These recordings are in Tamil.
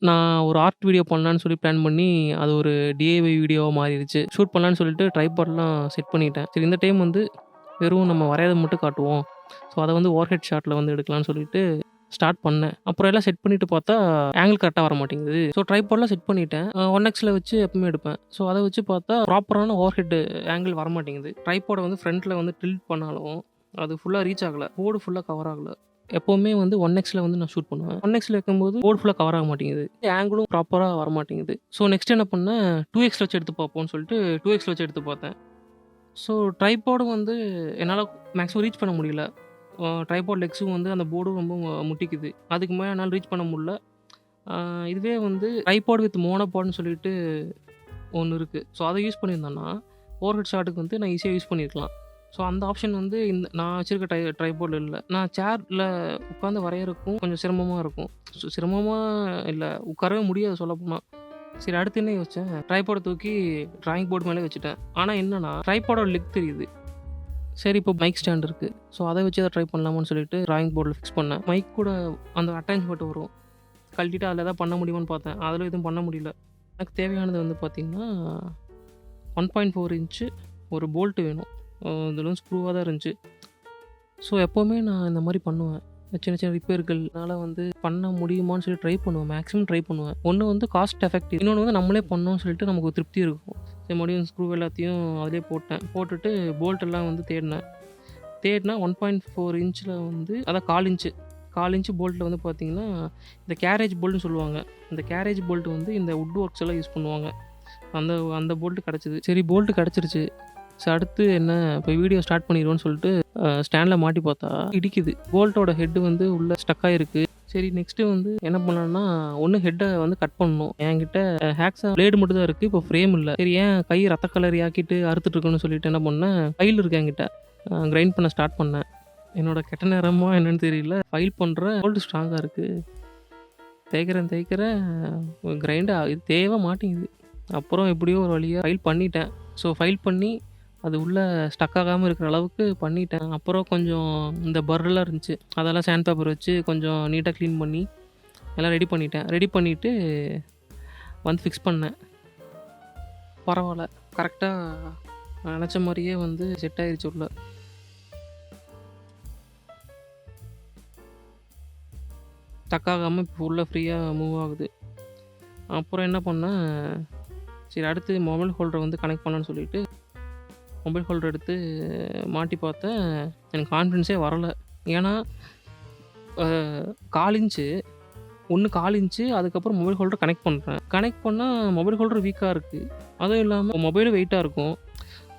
நான் ஒரு ஆர்ட் வீடியோ பண்ணலான்னு சொல்லி பிளான் பண்ணி, அது ஒரு டிஐஒய் வீடியோவா மாறிருச்சு. ஷூட் பண்ணலான்னு சொல்லிட்டு ட்ரைபாட்லாம் செட் பண்ணிட்டேன். சரி இந்த டைம் வந்து வெறும் நம்ம வரையறத மட்டும் காட்டுவோம். ஸோ அத வந்து ஓவர்ஹெட் ஷாட்ல வந்து எடுக்கலான்னு சொல்லிட்டு ஸ்டார்ட் பண்ணேன். அப்புறம் எல்லாம் செட் பண்ணிட்டு பார்த்தா, ஆங்கிள் கரெக்ட்டா வர மாட்டேங்குது. ஸோ ட்ரைபாட்லாம் செட் பண்ணிட்டேன். 1xல வச்சு எப்பவுமே எடுப்பேன். ஸோ அத வச்சு பார்த்தா ப்ராப்பரான ஓவர்ஹெட் ஆங்கிள் வர மாட்டேங்குது. ட்ரைபாட வந்து ஃப்ரண்ட்ல வந்து டில்ட் பண்ணாலும், அது ஃபுல்லா ரீச் ஆகல. போர்டு ஃபுல்லா கவர் ஆகல. எப்பவுமே வந்து 1xல வந்து நான் ஷூட் பண்ணுவேன். 1xல வைக்கும்போது போர்டு ஃபுல்லா கவர் ஆக மாட்டேங்குது. ஆங்கிளும் ப்ராப்பரா வர மாட்டேங்குது. ஸோ நெக்ஸ்ட் என்ன பண்ணேன், 2xல வச்சு எடுத்து பார்ப்போம்னு சொல்லிட்டு 2xல வச்சு எடுத்து பார்த்தேன். ஸோ ட்ரைபாடும் வந்து என்னால மேக்ஸிமம் ரீச் பண்ண முடியல. ட்ரைபாட் லெக்ஸும் வந்து அந்த போர்டும் ரொம்ப முட்டிக்குது. அதுக்கு மேல என்னால ரீச் பண்ண முடியல. இதுவே வந்து ட்ரைபாட் வித் மோனோபாட்ன்னு சொல்லிட்டு ஒண்ணு இருக்கு. ஸோ அத யூஸ் பண்ணியிருந்தேன்னா, ஓவர்ஹெட் ஷாட்டுக்கு வந்து நான் ஈஸியா யூஸ் பண்ணியிருக்கலாம். ஸோ அந்த ஆப்ஷன் வந்து நான் வச்சிருக்க ட்ரைபாட்ல இல்ல. நான் சேர்ல உட்காந்து வரையறதுக்கும் கொஞ்சம் சிரமமா இருக்கும். சிரமமா இல்ல, உட்காரவே முடியாது சொல்லப்போனா. சரி அடுத்து என்ன யோசிச்சேன், ட்ரைபாட தூக்கி டிராயிங் போர்டு மேலே வச்சுட்டேன். ஆனா என்னன்னா, ட்ரைபாடோட லெக் தெரியுது. சரி இப்போ மைக் ஸ்டாண்ட் இருக்கு. ஸோ அத வச்சு எதாவது ட்ரை பண்ணலாமான்னு சொல்லிட்டு டிராயிங் போர்டில ஃபிக்ஸ் பண்ணேன். மைக் கூட அந்த அட்டாச்மெண்ட் வரும். கழட்டிட்டு அதில எதாவது பண்ண முடியுமான்னு பார்த்தேன். அதில எதுவும் பண்ண முடியல. எனக்கு தேவையானது வந்து பார்த்தீங்கன்னா, 1.4 இன்ச்சு ஒரு போல்ட் வேணும். இதில வந்து ஸ்க்ரூவா தான் இருந்துச்சு. ஸோ எப்பவுமே நான் இந்த மாரி பண்ணுவேன். சின்ன சின்ன ரிப்பேர்கள்னால வந்து பண்ண முடியுமான்னு சொல்லி ட்ரை பண்ணுவேன். மேக்ஸிமம் ட்ரை பண்ணுவேன். ஒண்ணு வந்து காஸ்ட் எஃபெக்டிவ். இன்னொன்னு வந்து நம்மளே பண்ணோம்னு சொல்லிட்டு நமக்கு ஒரு திருப்தி இருக்கும். சரி மறுபடியும் ஸ்க்ரூ எல்லாத்தையும் அதிலேயே போட்டேன். போட்டுட்டு போல்ட் எல்லாம் வந்து தேடினேன். தேடினா 1.4 இன்ச்சில் வந்து அதான் 1/4 இன்ச்சு. 1/4 இன்ச்சு போல்ட்டில் வந்து பார்த்தீங்கன்னா, இந்த கேரேஜ் போல்ட்னு சொல்லுவாங்க. இந்த கேரேஜ் போல்ட் வந்து இந்த வுட் ஒர்க்ஸ் எல்லாம் யூஸ் பண்ணுவாங்க. அந்த அந்த போல்ட் கிடச்சிது. சரி போல்ட் கிடச்சிருச்சு. ஸோ அடுத்து என்ன, இப்போ வீடியோ ஸ்டார்ட் பண்ணிடுவோன்னு சொல்லிட்டு ஸ்டாண்டில் மாட்டி பார்த்தா இடிக்குது. போல்ட்டோட ஹெட் வந்து உள்ள ஸ்டக் ஆயிருக்கு. சரி நெக்ஸ்ட்டு வந்து என்ன பண்ணலான்னா, ஒன்று ஹெட்டை வந்து கட் பண்ணணும். என்கிட்ட ஹேக்ஸா பிளேடு மட்டும் தான் இருக்குது. இப்போ ஃப்ரேம் இல்லை. சரி ஏன் கை ரத்த கலரி ஆக்கிட்டு அறுத்துட்டு இருக்கணும்னு சொல்லிட்டு என்ன பண்ணேன், ஃபைல் இருக்கு என்கிட்ட. கிரைண்ட் பண்ண ஸ்டார்ட் பண்ணேன். என்னோட கெட்ட நேரமா என்னன்னு தெரியல, ஃபைல் பண்ணுறேன். போல்ட் ஸ்ட்ராங்காக இருக்குது. தேய்க்கிறேன் கிரைண்ட் இது தேவை மாட்டேங்குது. அப்புறம் எப்படியோ ஒரு வழியாக ஃபைல் பண்ணிட்டேன். ஸோ ஃபைல் பண்ணி அது உள்ளே ஸ்டக் ஆகாமல் இருக்கிற அளவுக்கு பண்ணிட்டேன். அப்புறம் கொஞ்சம் இந்த பர்ரெலாம் இருந்துச்சு, அதெல்லாம் சாண்ட் பேப்பர் வச்சு கொஞ்சம் நீட்டாக க்ளீன் பண்ணி எல்லாம் ரெடி பண்ணிட்டேன். ரெடி பண்ணிவிட்டு வந்து ஃபிக்ஸ் பண்ணேன். பரவாயில்ல, கரெக்டாக நினச்ச மாதிரியே வந்து செட் ஆயிடுச்சு உள்ள. ஸ்டக் ஆகாமல் இப்போ உள்ளே ஃப்ரீயாக மூவ் ஆகுது. அப்புறம் என்ன பண்ணேன், சரி அடுத்து மொபைல் ஹோல்டரை வந்து கனெக்ட் பண்ணலான்னு சொல்லிட்டு மொபைல் ஹோல்டர் எடுத்து மாட்டி பார்த்தேன். எனக்கு கான்ஃபிடன்ஸே வரல. ஏன்னா 1/4 இன்ச்சு, 1/4 இன்ச்சு அதுக்கப்புறம் மொபைல் ஹோல்டர் கனெக்ட் பண்ணுறேன். கனெக்ட் பண்ணால் மொபைல் ஹோல்டர் வீக்காக இருக்குது. அதுவும் இல்லாமல் மொபைலும் வெயிட்டாக இருக்கும்.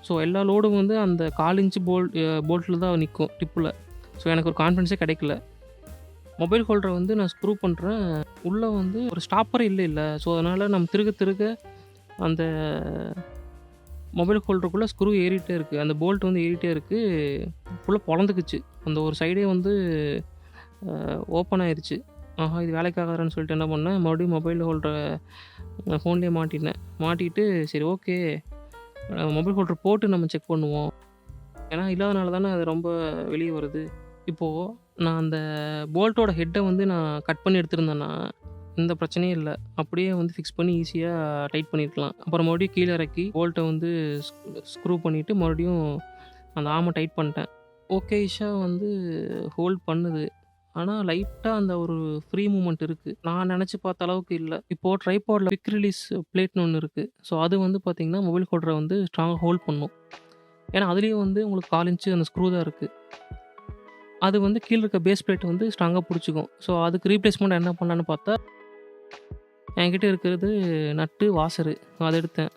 ஸோ எல்லா லோடும் வந்து அந்த 1/4 இன்ச்சு போல்ட்டில் தான் நிற்கும், டிப்பில். ஸோ எனக்கு ஒரு கான்ஃபிடன்ஸே கிடைக்கல. மொபைல் ஹோல்டரை வந்து நான் ஸ்க்ரூ பண்ணுறேன். உள்ளே வந்து ஒரு ஸ்டாப்பரே இல்லை. ஸோ அதனால் நம்ம திருக அந்த மொபைல் ஹோல்டருக்குள்ளே ஸ்க்ரூ ஏறிட்டே இருக்குது. அந்த போல்ட் வந்து ஏறிட்டே இருக்குது. ஃபுல்லாக பொளந்துக்குச்சு. அந்த ஒரு சைடே வந்து ஓப்பன் ஆயிடுச்சு. ஆஹா இது வேலைக்காகாதுன்னு சொல்லிட்டு என்ன பண்ணேன், மறுபடியும் மொபைல் ஹோல்டரை ஃபோன்லேயே மாட்டினேன். மாட்டிட்டு சரி ஓகே, மொபைல் ஹோல்டர் போட்டு நம்ம செக் பண்ணுவோம். ஏன்னா இல்லாதனால தானே அது ரொம்ப வெளியே வருது. இப்போது நான் அந்த போல்ட்டோட ஹெட்டை வந்து நான் கட் பண்ணி எடுத்திருந்தேன்னா எந்த பிரச்சனையும் இல்லை. அப்படியே வந்து ஃபிக்ஸ் பண்ணி ஈஸியாக டைட் பண்ணியிருக்கலாம். அப்புறம் மறுபடியும் கீழே இறக்கி போல்ட்டை வந்து ஸ்க்ரூ பண்ணிவிட்டு மறுபடியும் அந்த ஆர்மை டைட் பண்ணிட்டேன். ஓகேஷாக வந்து ஹோல்ட் பண்ணுது. ஆனால் லைட்டாக அந்த ஒரு ஃப்ரீ மூமெண்ட் இருக்குது. நான் நினச்சி பார்த்த அளவுக்கு இல்லை. இப்போது ட்ரைபாடில் குவிக் ரிலீஸ் பிளேட்னு ஒன்று இருக்குது. ஸோ அது வந்து பார்த்திங்கன்னா மொபைல் ஹோல்டரை வந்து ஸ்ட்ராங்காக ஹோல்ட் பண்ணும். ஏன்னா அதுலேயும் வந்து உங்களுக்கு 1/4 இன்ச்சு அந்த ஸ்க்ரூ தான் இருக்குது. அது வந்து கீழே இருக்க பேஸ் பிளேட் வந்து ஸ்ட்ராங்காக பிடிச்சிக்கும். ஸோ அதுக்கு ரீப்ளேஸ்மெண்ட் என்ன பண்ணலான்னு பார்த்தா, என்கிட்ட இருக்கிறது நட்டு வாசரு. அதை எடுத்தேன்.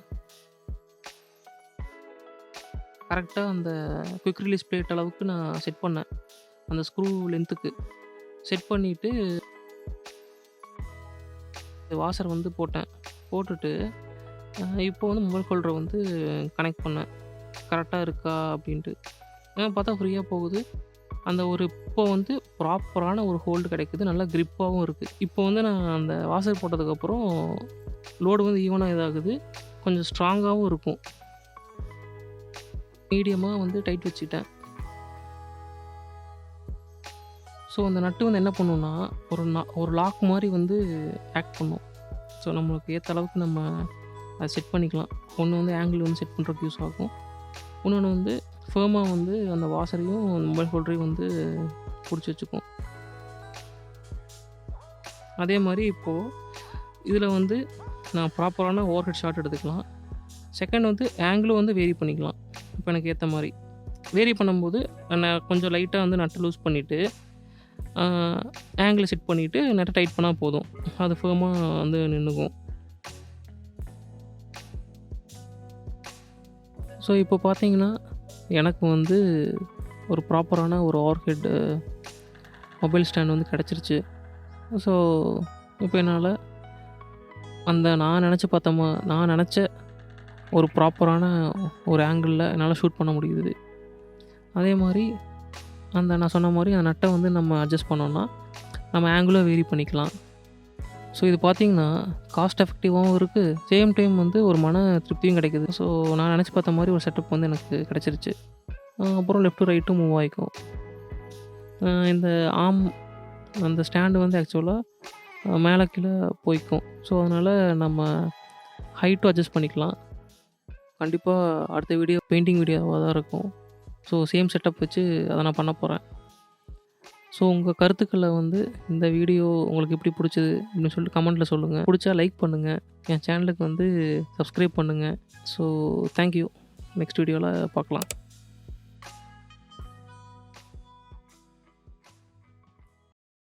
கரெக்டாக அந்த குவிக் ரிலீஸ் பிளேட் அளவுக்கு நான் செட் பண்ணேன். அந்த ஸ்க்ரூ லென்த்துக்கு செட் பண்ணிவிட்டு வாசர் வந்து போட்டேன். போட்டுட்டு இப்போ வந்து மொபைல் ஹோல்டரை வந்து கனெக்ட் பண்ணேன். கரெக்டாக இருக்கா அப்படின்ட்டு பார்த்தா ஃப்ரீயாக போகுது. அந்த ஒரு இப்போ வந்து ப்ராப்பரான ஒரு ஹோல்டு கிடைக்குது. நல்லா க்ரிப்பாகவும் இருக்குது. இப்போ வந்து நான் அந்த வாசர் போட்டதுக்கப்புறம் லோடு வந்து ஈவனாக இதாகுது. கொஞ்சம் ஸ்ட்ராங்காகவும் இருக்கும். மீடியமாக வந்து டைட் வச்சுட்டேன். ஸோ அந்த நட்டு வந்து என்ன பண்ணுன்னா ஒரு லாக் மாதிரி வந்து ஆக்ட் பண்ணும். ஸோ நம்மளுக்கு ஏற்ற அளவுக்கு நம்ம அதை செட் பண்ணிக்கலாம். ஒன்று வந்து ஆங்கிள் வந்து செட் பண்ணுறதுக்கு யூஸ் ஆகும். இன்னொன்று வந்து ஃபேமாக வந்து அந்த வாசரையும் மொபைல் ஹோல்டரையும் வந்து பிடிச்சி வச்சுக்கும். அதே மாதிரி இப்போது இதில் வந்து நான் ப்ராப்பரான ஓவர் ஹெட் ஷாட் எடுத்துக்கலாம். செகண்ட் வந்து ஆங்கிளும் வந்து வேரி பண்ணிக்கலாம். இப்போ எனக்கு ஏற்ற மாதிரி வேரி பண்ணும்போது நான் கொஞ்சம் லைட்டாக வந்து நட்டை லூஸ் பண்ணிவிட்டு ஆங்கிளை செட் பண்ணிவிட்டு நட்டை டைட் பண்ணால் போதும். அது ஃபேமாக வந்து நின்றுக்கும். ஸோ இப்போ பார்த்தீங்கன்னா எனக்கு வந்து ஒரு ப்ராப்பரான ஒரு ஓவர் ஹெட் மொபைல் ஸ்டாண்ட் வந்து கிடச்சிருச்சு. ஸோ இப்போ என்னால் அந்த நான் நினச்ச ஒரு ப்ராப்பரான ஒரு ஆங்கிளில் என்னால் ஷூட் பண்ண முடியுது. அதே மாதிரி நான் சொன்ன மாதிரி அந்த நட்டை வந்து நம்ம அட்ஜஸ்ட் பண்ணோன்னா நம்ம ஆங்கிளும் வேரி பண்ணிக்கலாம். ஸோ இது பார்த்திங்கன்னா காஸ்ட் எஃபெக்டிவாகவும் இருக்குது, சேம் டைம் வந்து ஒரு மன திருப்தியும் கிடைக்குது. ஸோ நான் நினச்சி பார்த்த மாதிரி ஒரு செட்டப் வந்து எனக்கு கிடச்சிருச்சு. அப்புறம் லெஃப்ட்டு ரைட்டும் மூவ் ஆகிக்கும். இந்த அந்த ஸ்டாண்டு வந்து ஆக்சுவலாக மேலே கீழே போய்க்கும். ஸோ அதனால் நம்ம ஹைட்டும் அட்ஜஸ்ட் பண்ணிக்கலாம். கண்டிப்பாக அடுத்த வீடியோ பெயிண்டிங் வீடியோவாக தான் இருக்கும். ஸோ சேம் செட்டப் வச்சு அதை நான் பண்ண போகிறேன். ஸோ உங்கள் கருத்துக்களை வந்து இந்த வீடியோ உங்களுக்கு எப்படி பிடிச்சது அப்படின்னு சொல்லிட்டு கமெண்ட்டில் சொல்லுங்கள். பிடிச்சா லைக் பண்ணுங்கள், என் சேனலுக்கு வந்து சப்ஸ்கிரைப் பண்ணுங்கள். So thank you. நெக்ஸ்ட் வீடியோவில் பார்க்கலாம்.